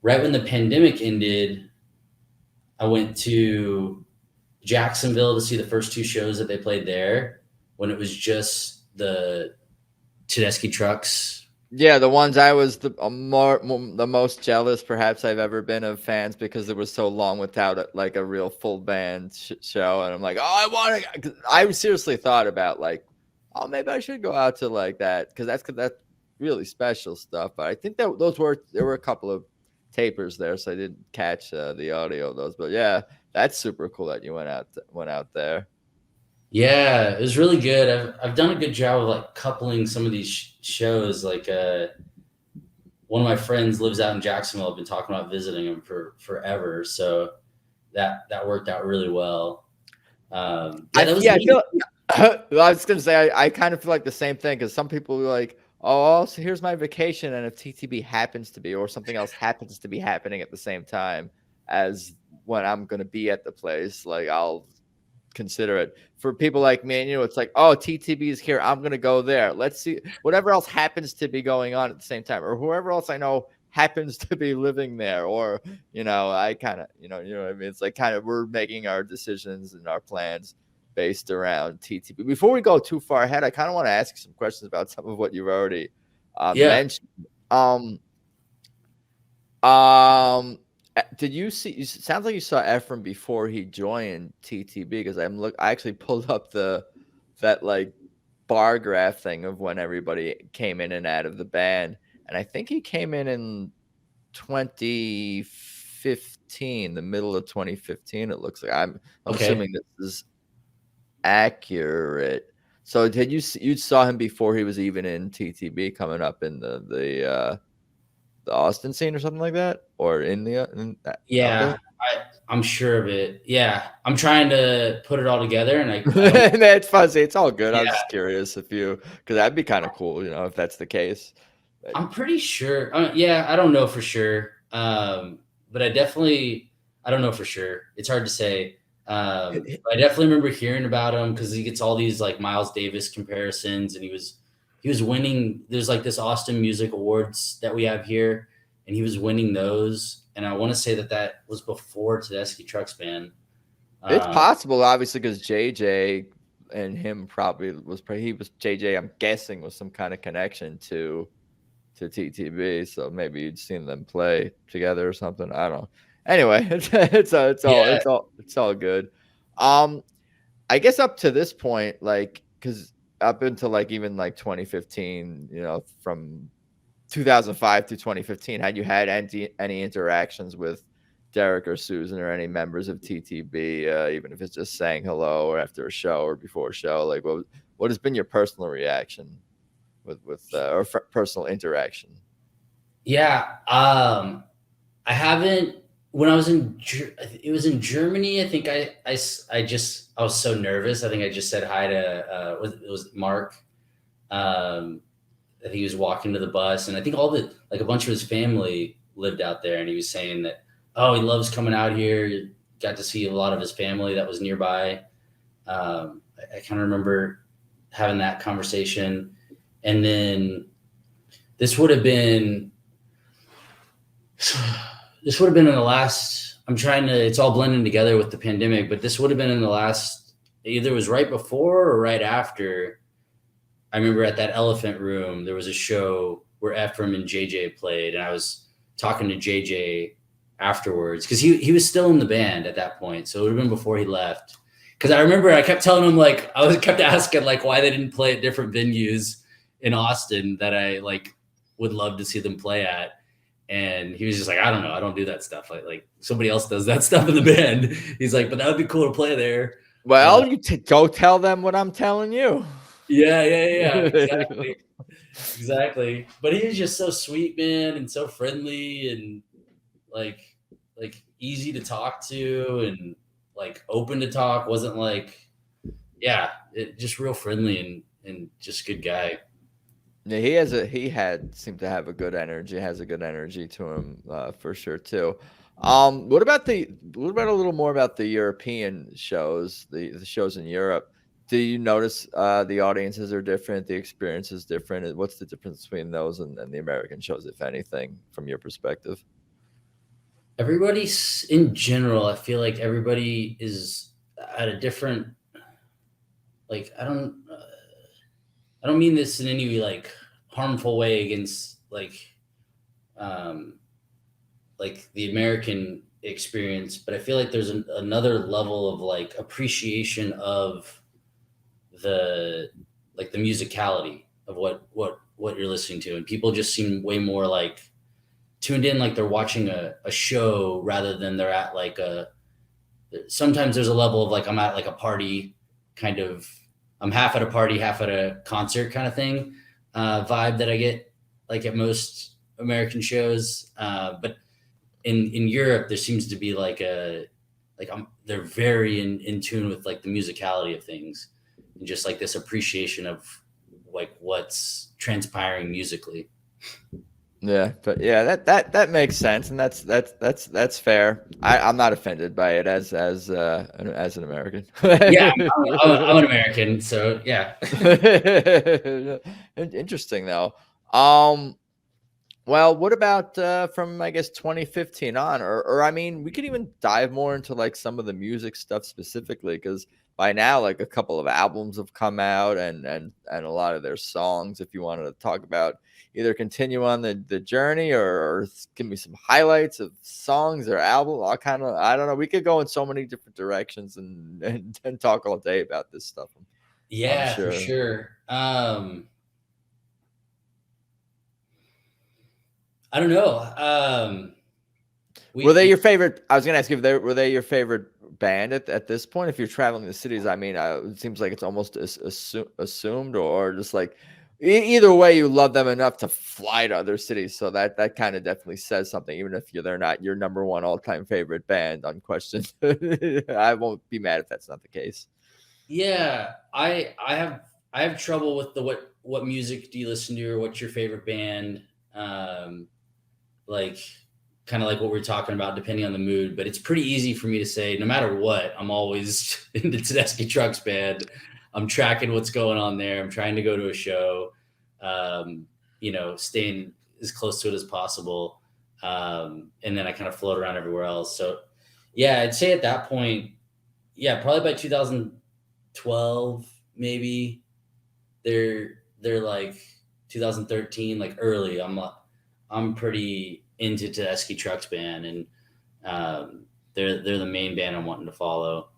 right when the pandemic ended, I went to Jacksonville to see the first two shows that they played there when it was just the Tedeschi trucks. Yeah, the ones I was the most jealous perhaps I've ever been of fans because it was so long without like a real full band show, and I'm like, oh, I want to. I seriously thought about like, oh, maybe I should go out to like that because that's really special stuff. But I think that there were a couple of tapers there, so I didn't catch the audio of those. But yeah, that's super cool that you went out there. Yeah, it was really good. I've done a good job of like coupling some of these shows. Like one of my friends lives out in Jacksonville. I've been talking about visiting him for forever, so that worked out really well. Yeah, that was I neat. feel. I was gonna say I kind of feel like the same thing because some people are like, oh, so here's my vacation, and if TTB happens to be or something else happens to be happening at the same time as when I'm gonna be at the place, like I'll consider it. For people like me and you, it's like, oh, TTB is here, I'm gonna go there. Let's see whatever else happens to be going on at the same time, or whoever else I know happens to be living there, or I kind of what I mean. It's like kind of we're making our decisions and our plans based around TTB. Before we go too far ahead, I kind of want to ask you some questions about some of what you've already Yeah. mentioned. Um, um, did you see? It sounds like you saw Ephraim before he joined TTB because I actually pulled up that like bar graph thing of when everybody came in and out of the band, and I think he came in 2015, the middle of 2015. It looks like I'm Okay. assuming this is accurate. So did you saw him before he was even in TTB coming up in the Austin scene or something like that, or out Yeah, there? I'm sure of it. Yeah, I'm trying to put it all together, and I don't. That's fuzzy. It's all good. I was Yeah, just curious because that'd be kind of cool, if that's the case. But I'm pretty sure. Yeah, I don't know for sure, but I don't know for sure. It's hard to say. But I definitely remember hearing about him because he gets all these like Miles Davis comparisons, and he was winning. There's like this Austin Music Awards that we have here, and he was winning those. And I want to say that was before Tedeschi Trucks Band. it's Um, possible, obviously, because JJ and him probably he was JJ. I'm guessing was some kind of connection to TTB, so maybe you'd seen them play together or something. I don't know. Anyway, yeah, it's all good. Um, I guess up to this point, like, because up until like even like 2015, from 2005 to 2015, had you had any interactions with Derek or Susan or any members of TTB, even if it's just saying hello or after a show or before a show? Like, what has been your personal reaction or personal interaction? yeah. I haven't. When I was it was in Germany. I think I was so nervous. I think I just said hi to it was Mark. I think he was walking to the bus, and I think a bunch of his family lived out there, and he was saying that he loves coming out here. Got to see a lot of his family that was nearby. I kind of remember having that conversation, and then this would have been this would have been in the last. I'm trying to. It's all blending together with the pandemic, but this would have been in the last. Either it was right before or right after. I remember at that Elephant Room, there was a show where Ephraim and JJ played, and I was talking to JJ afterwards because he was still in the band at that point, so it would have been before he left. Because I remember I kept telling him like kept asking like why they didn't play at different venues in Austin that I like would love to see them play at. And he was just like, I don't know, I don't do that stuff. Like somebody else does that stuff in the band. He's like, but that would be cool to play there. Uh, Well, you go tell them what I'm telling you. yeah, exactly. Exactly. But he was just so sweet, man, and so friendly and like easy to talk to and like open to talk. Wasn't like just real friendly and just good guy. Yeah, he had seemed to have a good energy, has a good energy to him, for sure too. What about a little more about the European shows, the shows in Europe? Do you notice the audiences are different, the experience is different? What's the difference between those and the American shows, if anything, from your perspective? Everybody's in general, I feel like everybody is at a different, like, I don't mean this in any like harmful way against um like the American experience, but I feel like there's another level of like appreciation of the the musicality of what you're listening to, and people just seem way more like tuned in, like they're watching a show rather than they're at like a. Sometimes there's a level of like I'm at like a party, kind of. I'm half at a party, half at a concert, kind of thing, vibe that I get like at most American shows. But in Europe, there seems to be like they're very in tune with like the musicality of things, and just like this appreciation of like what's transpiring musically. Yeah, but yeah, that makes sense, and that's fair. I'm not offended by it as an American. Yeah, I'm an American, so yeah. Interesting though. Um, well, what about from I guess 2015 on, or I mean, we could even dive more into like some of the music stuff specifically, because by now like a couple of albums have come out, and a lot of their songs. If you wanted to talk about either continue on the journey, or give me some highlights of songs or album, I don't know. We could go in so many different directions and talk all day about this stuff. I'm Yeah, for sure. sure. I don't know. Were they We your favorite? I was going to ask you if were they your favorite band at this point? If you're traveling the cities, I mean, it seems like it's almost assumed, or just like either way, you love them enough to fly to other cities. So that kind of definitely says something, even if they're not your number one all time favorite band, unquestioned. I won't be mad if that's not the case. Yeah, I have trouble with the what music do you listen to, or what's your favorite band? Um, like kind of like what we're talking about, depending on the mood. But it's pretty easy for me to say, no matter what, I'm always into Tedeschi Trucks Band. I'm tracking what's going on there. I'm trying to go to a show. Um, staying as close to it as possible. And then I kind of float around everywhere else. So yeah, I'd say at that point, yeah, probably by 2012, maybe they're like 2013, like early. I'm pretty into Tedeschi Trucks Band, and they're the main band I'm wanting to follow.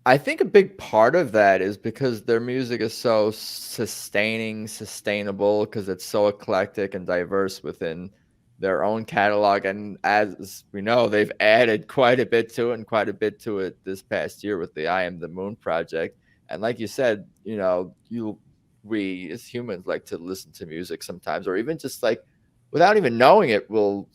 I think a big part of that is because their music is so sustainable, because it's so eclectic and diverse within their own catalog. And as we know, they've added quite a bit to it, and quite a bit to it this past year with the I Am the Moon project. And like you said, we as humans like to listen to music sometimes, or even just like without even knowing it, we'll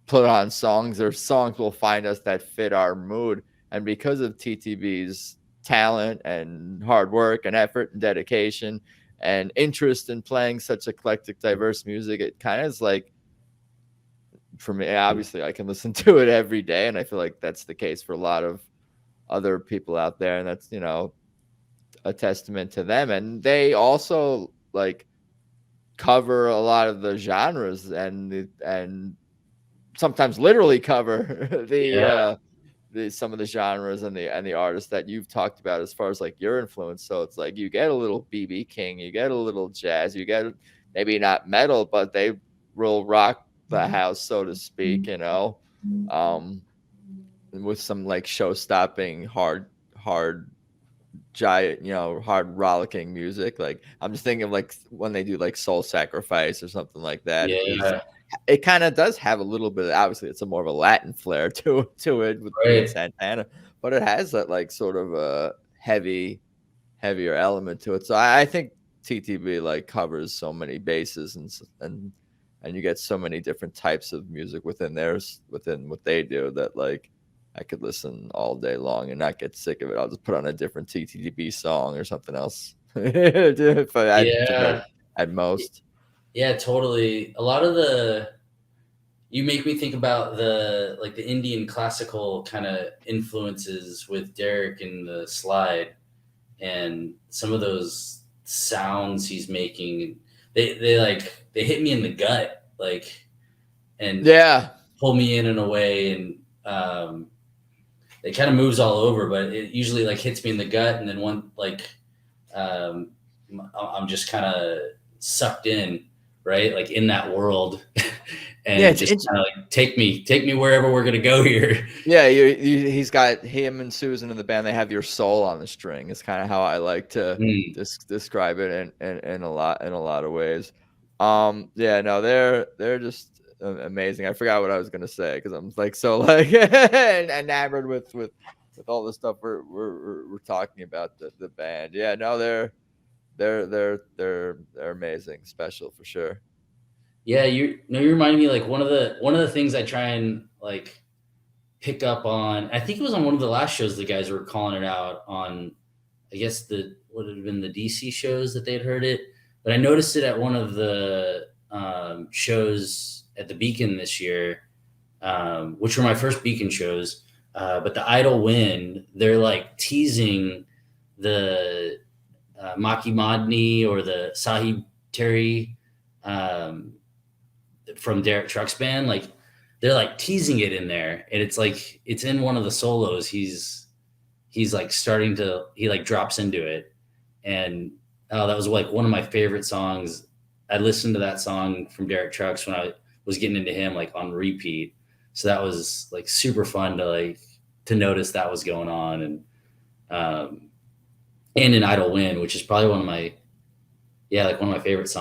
put on songs, or songs will find us that fit our mood. And because of TTB's talent and hard work and effort and dedication and interest in playing such eclectic, diverse music, it kind of is like, for me, obviously, I can listen to it every day. And I feel like that's the case for a lot of other people out there. And that's, a testament to them. And they also like cover a lot of the genres, and sometimes literally cover Yeah, some of the genres and the artists that you've talked about as far as like your influence. So it's like you get a little BB King, you get a little jazz, you get maybe not metal, but they will rock the house, so to speak, um, with some like show stopping hard giant, hard rollicking music. Like I'm just thinking of like when they do like Soul Sacrifice or something like that. yeah, It kind of does have a little bit. Obviously, it's a more of a Latin flair to it with being right. Santana, but it has that like sort of a heavier element to it. So I think TTB like covers so many bases, and you get so many different types of music within what they do, that like I could listen all day long and not get sick of it. I'll just put on a different TTB song or something else if Yeah, at most. yeah, totally. A lot of the you make me think about the Indian classical kind of influences with Derek and the slide, and some of those sounds he's making. They hit me in the gut, like, and Yeah. pull me in a way, and it kind of moves all over, but it usually like hits me in the gut, and then one like um, I'm just kind of sucked in, right? Like in that world, Yeah, and just kind of like take me wherever we're gonna go here. yeah. He's got him and Susan in the band. They have your soul on the string. It's kind of how I like to Mm. describe it in a lot of ways. Yeah, no, they're just amazing. I forgot what I was gonna say because I'm like so like enamored with all the stuff we're talking about the band. Yeah, no, they're amazing, special for sure. Yeah, you reminded me like one of the things I try and like pick up on. I think it was on one of the last shows the guys were calling it out on. I guess the would have been the DC shows that they'd heard it, but I noticed it at one of the shows at the Beacon this year, which were my first Beacon shows. But the Idle Wind, they're like teasing the Maki Madni or the Sahib Terry um, from Derek Truck's band. Like they're like teasing it in there, and it's like it's in one of the solos. He's like starting to he like drops into it, and oh, that was like one of my favorite songs. I listened to that song from Derek Trucks when I was getting into him like on repeat. So that was like super fun to like to notice that was going on, and an Idle Wind, which is probably one of my like one of my favorite songs.